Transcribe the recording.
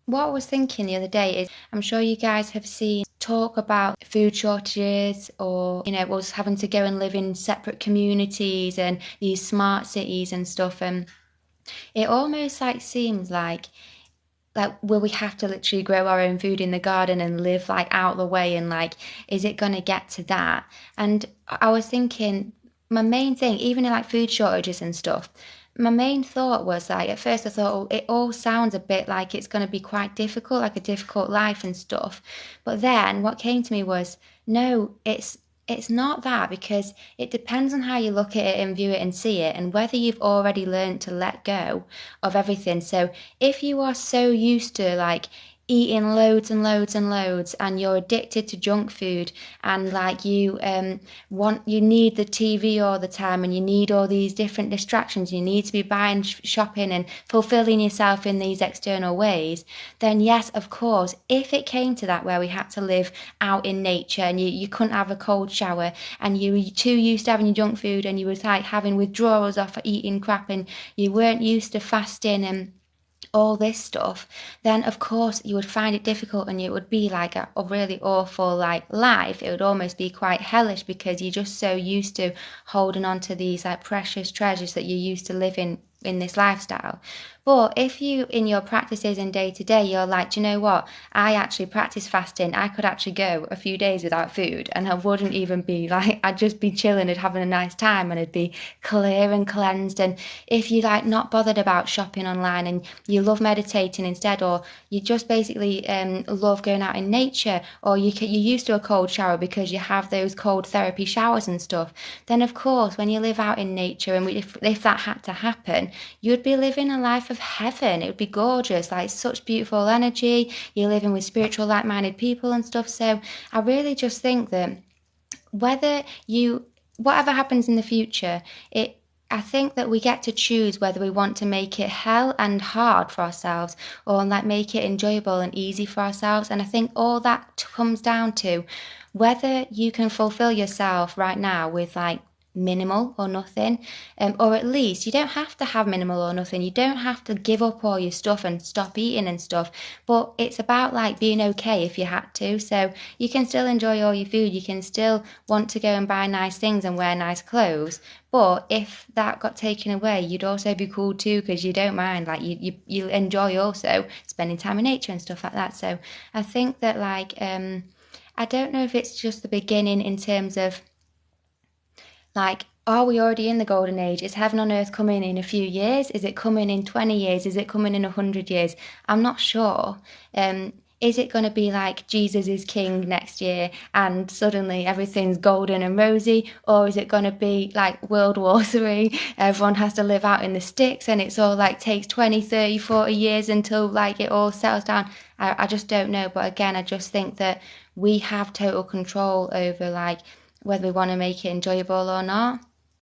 What I was thinking the other day is I'm sure you guys have seen talk about food shortages or, us having to go and live in separate communities and these smart cities and stuff. And it almost like seems like will we have to literally grow our own food in the garden and live like out the way, and like is it going to get to that? And I was thinking my main thing, even in like food shortages and stuff, my main thought was like at first I thought, oh, it all sounds a bit like it's going to be quite difficult, like a difficult life and stuff. But then what came to me was, no, it's not that, because it depends on how you look at it and view it and see it, and whether you've already learned to let go of everything. So if you are so used to like eating loads and loads and loads, and you're addicted to junk food, and like you need the TV all the time, and you need all these different distractions, you need to be buying, shopping and fulfilling yourself in these external ways, then yes, of course, if it came to that where we had to live out in nature and you couldn't have a cold shower, and you were too used to having your junk food, and you was like having withdrawals off eating crap, and you weren't used to fasting and all this stuff, then of course you would find it difficult, and it would be like a really awful like life. It would almost be quite hellish, because you're just so used to holding on to these like precious treasures that you're used to living in this lifestyle. But if you in your practices in day to day, you're like, do you know what, I actually practice fasting, I could actually go a few days without food and I wouldn't even be like, I'd just be chilling and having a nice time, and I'd be clear and cleansed. And if you like not bothered about shopping online, and you love meditating instead, or you just basically love going out in nature, or you're used to a cold shower because you have those cold therapy showers and stuff, then of course when you live out in nature, and if that had to happen, you'd be living a life of heaven. It would be gorgeous, like such beautiful energy. You're living with spiritual, like-minded people and stuff. So I really just think that whether you, whatever happens in the future, it I think that we get to choose whether we want to make it hell and hard for ourselves, or like make it enjoyable and easy for ourselves. And I think all that comes down to whether you can fulfill yourself right now with like minimal or nothing, or at least you don't have to have minimal or nothing. You don't have to give up all your stuff and stop eating and stuff, but it's about like being okay if you had to. So you can still enjoy all your food, you can still want to go and buy nice things and wear nice clothes, but if that got taken away, you'd also be cool too, because you don't mind, like you enjoy also spending time in nature and stuff like that. So I think that like I don't know if it's just the beginning in terms of like, are we already in the golden age? Is heaven on earth coming in a few years? Is it coming in 20 years? Is it coming in 100 years? I'm not sure. Is it going to be like Jesus is king next year and suddenly everything's golden and rosy? Or is it going to be like World War Three? Everyone has to live out in the sticks, and it's all like takes 20, 30, 40 years until like it all settles down. I just don't know. But again, I just think that we have total control over like whether we want to make it enjoyable or not.